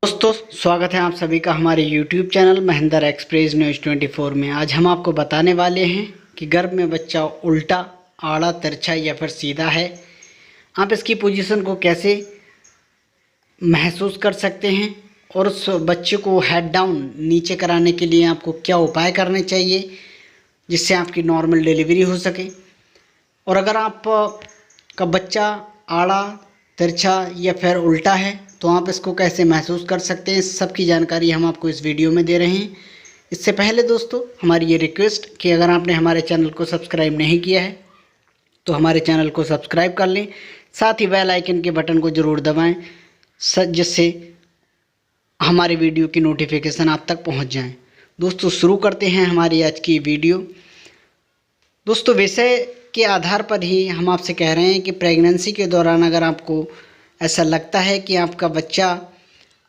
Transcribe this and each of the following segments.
दोस्तों स्वागत है आप सभी का हमारे YouTube channel Mahendra express news 24 में। आज हम आपको बताने वाले हैं कि गर्भ में बच्चा उल्टा, आड़ा, तिरछा या फिर सीधा है। आप इसकी पोजीशन को कैसे महसूस कर सकते हैं और उस बच्चे को हेड डाउन नीचे कराने के लिए आपको क्या उपाय करने चाहिए जिससे आपकी नॉर्मल डिलीवरी हो सके। और अगर आप का बच्चा आड़ा, तिरछा या फिर उल्टा है तो आप इसको कैसे महसूस कर सकते हैं, इस सब की जानकारी हम आपको इस वीडियो में दे रहे हैं। इससे पहले दोस्तों हमारी ये रिक्वेस्ट कि अगर आपने हमारे चैनल को सब्सक्राइब नहीं किया है तो हमारे चैनल को सब्सक्राइब कर लें, साथ ही बेल आइकन के बटन को ज़रूर दबाएं जिससे हमारे वीडियो की नोटिफिकेशन आप तक पहुंच जाएं। दोस्तों शुरू करते हैं हमारी आज की वीडियो। दोस्तों विषय के आधार पर ही हम आपसे कह रहे हैं कि प्रेगनेंसी के दौरान अगर आपको ऐसा लगता है कि आपका बच्चा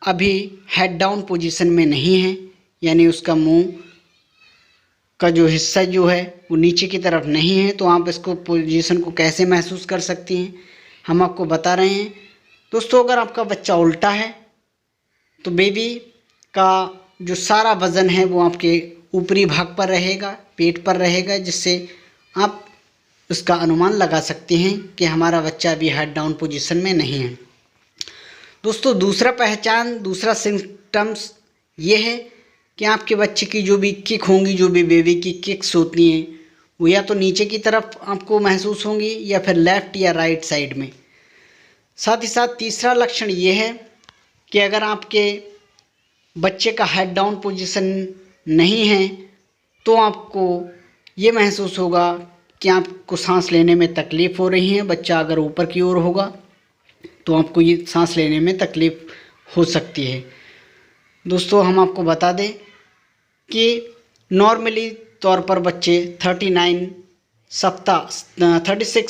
अभी हेड डाउन पोजीशन में नहीं है, यानी उसका मुंह का जो हिस्सा जो है वो नीचे की तरफ नहीं है, तो आप इसको पोजीशन को कैसे महसूस कर सकती हैं हम आपको बता रहे हैं। दोस्तों अगर आपका बच्चा उल्टा है तो बेबी का जो सारा वज़न है वो आपके ऊपरी भाग पर रहेगा, पेट पर रहेगा, जिससे आप उसका अनुमान लगा सकते हैं कि हमारा बच्चा अभी हेड डाउन पोजीशन में नहीं है। दोस्तों दूसरा सिम्टम्स ये है कि आपके बच्चे की जो भी किक होंगी, जो भी बेबी की किक्स होती हैं वो या तो नीचे की तरफ आपको महसूस होंगी या फिर लेफ़्ट या राइट साइड में। साथ ही साथ तीसरा लक्षण ये है कि अगर आपके बच्चे का हेड डाउन पोजीशन नहीं है तो आपको ये महसूस होगा कि आपको सांस लेने में तकलीफ़ हो रही है। बच्चा अगर ऊपर की ओर होगा तो आपको ये सांस लेने में तकलीफ़ हो सकती है। दोस्तों हम आपको बता दें कि नॉर्मली तौर पर बच्चे 36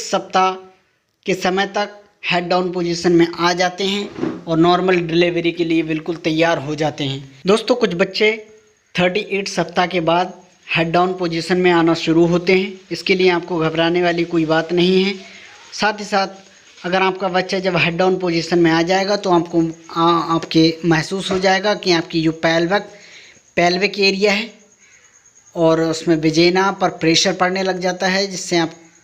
सप्ताह के समय तक हेड डाउन पोजीशन में आ जाते हैं और नॉर्मल डिलीवरी के लिए बिल्कुल तैयार हो जाते हैं। दोस्तों कुछ बच्चे 38 सप्ताह के बाद हेड डाउन पोजीशन में आना शुरू होते हैं, इसके लिए आपको घबराने वाली कोई बात नहीं है। साथ ही साथ अगर आपका बच्चा जब हेड डाउन पोजीशन में आ जाएगा तो आपको आपके महसूस हो जाएगा कि आपकी जो पेल्विक एरिया है और उसमें वेजिना पर प्रेशर पड़ने लग जाता है, जिससे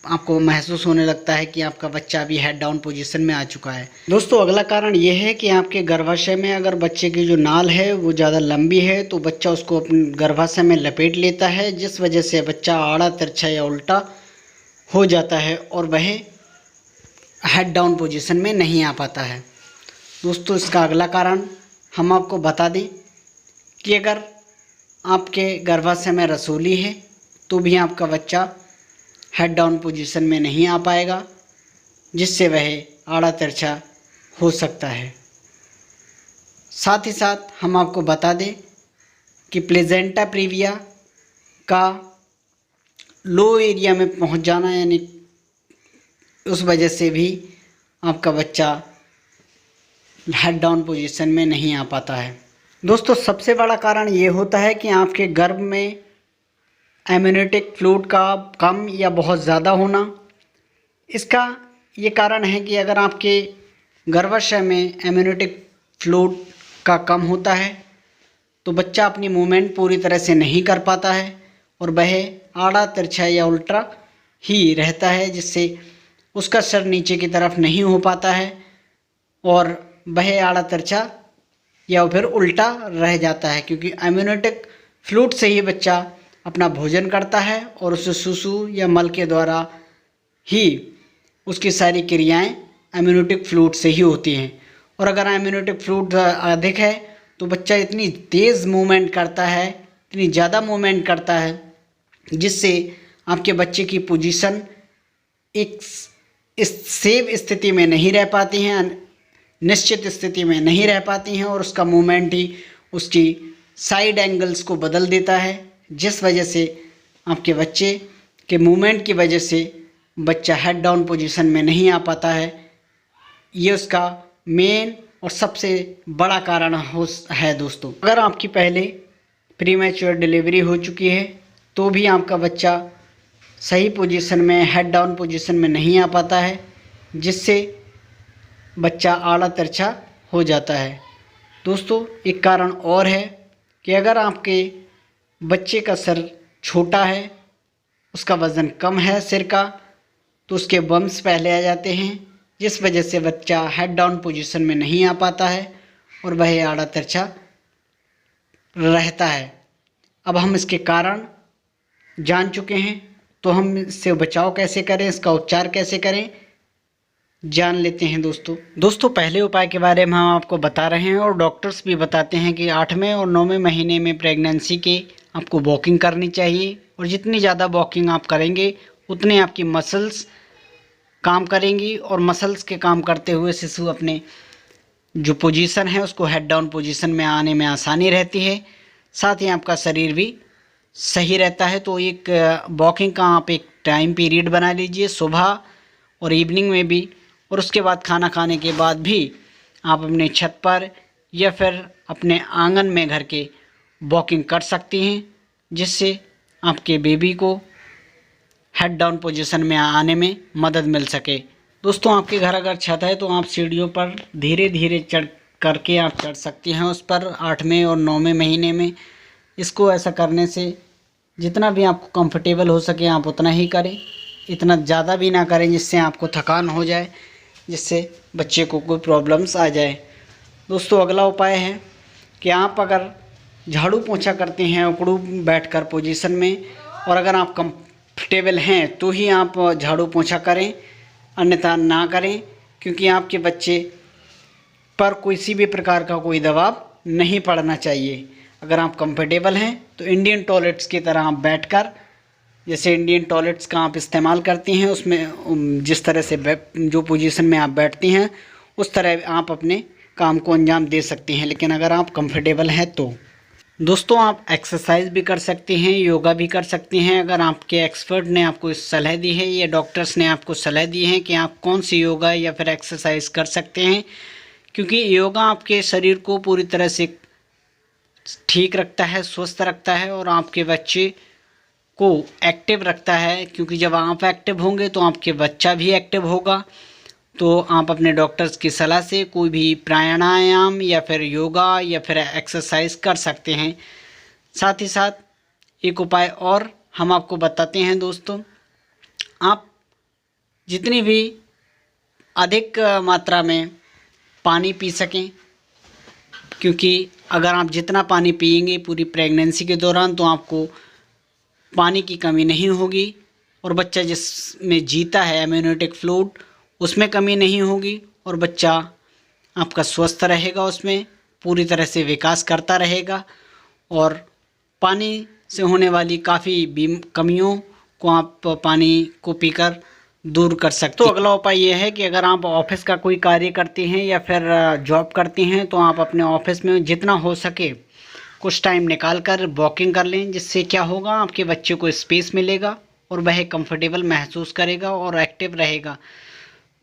आपको महसूस होने लगता है कि आपका बच्चा अभी हेड डाउन पोजीशन में आ चुका है। दोस्तों अगला कारण ये है कि आपके गर्भाशय में अगर बच्चे की जो नाल है वो ज़्यादा लंबी है तो बच्चा उसको अपने गर्भाशय में लपेट लेता है, जिस वजह से बच्चा आड़ा, तिरछा या उल्टा हो जाता है और वह हेड डाउन पोजीशन में नहीं आ पाता है। दोस्तों इसका अगला कारण हम आपको बता दें कि अगर आपके गर्भाशय में रसोली है तो भी आपका बच्चा हेड डाउन पोजीशन में नहीं आ पाएगा, जिससे वह आड़ा, तिरछा हो सकता है। साथ ही साथ हम आपको बता दें कि प्लेजेंटा प्रीविया का लो एरिया में पहुंच जाना, यानी उस वजह से भी आपका बच्चा हेड डाउन पोजीशन में नहीं आ पाता है। दोस्तों सबसे बड़ा कारण ये होता है कि आपके गर्भ में एम्नियोटिक फ्लूइड का कम या बहुत ज़्यादा होना। इसका ये कारण है कि अगर आपके गर्भाशय में एम्नियोटिक फ्लूइड का कम होता है तो बच्चा अपनी मूवमेंट पूरी तरह से नहीं कर पाता है और वह आड़ा, तिरछा या उल्टा ही रहता है, जिससे उसका सर नीचे की तरफ नहीं हो पाता है और वह आड़ा, तिरछा या फिर उल्टा रह जाता है, क्योंकि एम्नियोटिक फ्लूइड से ही बच्चा अपना भोजन करता है और उसे सुसु या मल के द्वारा ही उसकी सारी क्रियाएं एम्नियोटिक फ्लूइड से ही होती हैं। और अगर एम्नियोटिक फ्लूइड अधिक है तो बच्चा इतनी तेज़ मूवमेंट करता है, इतनी ज़्यादा मूवमेंट करता है, जिससे आपके बच्चे की पोजीशन एक सेफ स्थिति में नहीं रह पाती हैं, निश्चित स्थिति में नहीं रह पाती हैं और उसका मूवमेंट ही उसकी साइड एंगल्स को बदल देता है, जिस वजह से आपके बच्चे के मूवमेंट की वजह से बच्चा हेड डाउन पोजीशन में नहीं आ पाता है। ये उसका मेन और सबसे बड़ा कारण है। दोस्तों अगर आपकी पहले प्रीमैच्योर डिलीवरी हो चुकी है तो भी आपका बच्चा सही पोजीशन में, हेड डाउन पोजीशन में नहीं आ पाता है, जिससे बच्चा आड़ा, तिरछा हो जाता है। दोस्तों एक कारण और है कि अगर आपके बच्चे का सर छोटा है, उसका वज़न कम है सिर का, तो उसके बम्स पहले आ जाते हैं, जिस वजह से बच्चा हेड डाउन पोजीशन में नहीं आ पाता है और वह आड़ा तिरछा रहता है। अब हम इसके कारण जान चुके हैं, तो हम इससे बचाव कैसे करें, इसका उपचार कैसे करें, जान लेते हैं। दोस्तों पहले उपाय के बारे में हम आपको बता रहे हैं और डॉक्टर्स भी बताते हैं कि 8वें और 9वें महीने में प्रेगनेंसी के आपको वॉकिंग करनी चाहिए, और जितनी ज़्यादा वॉकिंग आप करेंगे उतने आपकी मसल्स काम करेंगी, और मसल्स के काम करते हुए शिशु अपने जो पोजीशन है उसको हेड डाउन पोजीशन में आने में आसानी रहती है, साथ ही आपका शरीर भी सही रहता है। तो एक वॉकिंग का आप एक टाइम पीरियड बना लीजिए, सुबह और इवनिंग में भी, और उसके बाद खाना खाने के बाद भी आप अपने छत पर या फिर अपने आंगन में घर के वॉकिंग कर सकती हैं, जिससे आपके बेबी को हेड डाउन पोजीशन में आने में मदद मिल सके। दोस्तों आपके घर अगर छत है तो आप सीढ़ियों पर धीरे धीरे चढ़ करके आप चढ़ सकती हैं उस पर 8वें और 9वें महीने में। इसको ऐसा करने से जितना भी आपको कंफर्टेबल हो सके आप उतना ही करें, इतना ज़्यादा भी ना करें जिससे आपको थकान हो जाए, जिससे बच्चे को कोई प्रॉब्लम्स आ जाए। दोस्तों अगला उपाय है कि आप अगर झाड़ू पोंछा करते हैं उकड़ू बैठकर पोजीशन में, और अगर आप कंफर्टेबल हैं तो ही आप झाड़ू पोंछा करें, अन्यथा ना करें, क्योंकि आपके बच्चे पर किसी भी प्रकार का कोई दबाव नहीं पड़ना चाहिए। अगर आप कंफर्टेबल हैं तो इंडियन टॉयलेट्स की तरह आप बैठकर, जैसे इंडियन टॉयलेट्स का आप इस्तेमाल करती हैं, उसमें जिस तरह से जो पोजीशन में आप बैठती हैं उस तरह आप अपने काम को अंजाम दे सकती हैं, लेकिन अगर आप कंफर्टेबल हैं तो। दोस्तों आप एक्सरसाइज भी कर सकती हैं, योगा भी कर सकती हैं। अगर आपके एक्सपर्ट ने आपको इस सलाह दी है या डॉक्टर्स ने आपको सलाह दी है कि आप कौन सी योगा या फिर एक्सरसाइज कर सकते हैं, क्योंकि योगा आपके शरीर को पूरी तरह से ठीक रखता है, स्वस्थ रखता है, और आपके बच्चे को एक्टिव रखता है, क्योंकि जब आप एक्टिव होंगे तो आपके बच्चा भी एक्टिव होगा। तो आप अपने डॉक्टर्स की सलाह से कोई भी प्राणायाम या फिर योगा या फिर एक्सरसाइज कर सकते हैं। साथ ही साथ एक उपाय और हम आपको बताते हैं दोस्तों, आप जितनी भी अधिक मात्रा में पानी पी सकें, क्योंकि अगर आप जितना पानी पिएंगे पूरी प्रेगनेंसी के दौरान तो आपको पानी की कमी नहीं होगी, और बच्चा जिसमें जीता है एम्नियोटिक फ्लूइड उसमें कमी नहीं होगी, और बच्चा आपका स्वस्थ रहेगा, उसमें पूरी तरह से विकास करता रहेगा, और पानी से होने वाली काफ़ी कमियों को आप पानी को पीकर दूर कर सकते हैं। तो अगला उपाय ये है कि अगर आप ऑफिस का कोई कार्य करती हैं या फिर जॉब करती हैं तो आप अपने ऑफिस में जितना हो सके कुछ टाइम निकाल कर वॉकिंग कर लें, जिससे क्या होगा आपके बच्चे को स्पेस मिलेगा और वह कंफर्टेबल महसूस करेगा और एक्टिव रहेगा।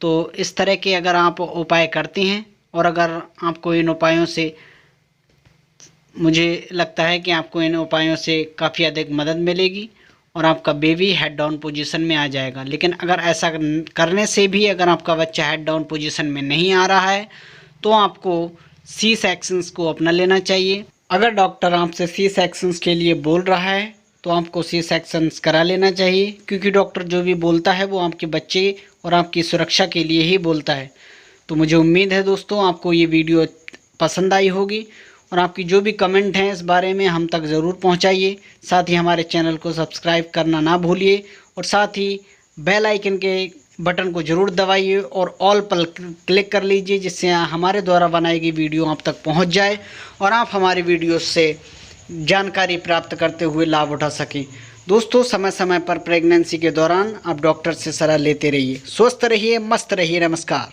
तो इस तरह के अगर आप उपाय करती हैं, और अगर आपको इन उपायों से, मुझे लगता है कि आपको इन उपायों से काफ़ी अधिक मदद मिलेगी और आपका बेबी हेड डाउन पोजीशन में आ जाएगा। लेकिन अगर ऐसा करने से भी अगर आपका बच्चा हेड डाउन पोजीशन में नहीं आ रहा है तो आपको सी सेक्शंस को अपना लेना चाहिए। अगर डॉक्टर आपसे सी सेक्शंस के लिए बोल रहा है तो आपको सी सेक्शंस करा लेना चाहिए, क्योंकि डॉक्टर जो भी बोलता है वो आपके बच्चे और आपकी सुरक्षा के लिए ही बोलता है। तो मुझे उम्मीद है दोस्तों आपको ये वीडियो पसंद आई होगी, और आपकी जो भी कमेंट हैं इस बारे में हम तक ज़रूर पहुंचाइए। साथ ही हमारे चैनल को सब्सक्राइब करना ना भूलिए, और साथ ही बेल आइकन के बटन को ज़रूर दबाइए और ऑल पर क्लिक कर लीजिए, जिससे हमारे द्वारा बनाई गई वीडियो आप तक पहुंच जाए और आप हमारे वीडियो से जानकारी प्राप्त करते हुए लाभ उठा सकें। दोस्तों समय समय पर प्रेगनेंसी के दौरान आप डॉक्टर से सलाह लेते रहिए। स्वस्थ रहिए, मस्त रहिए। नमस्कार।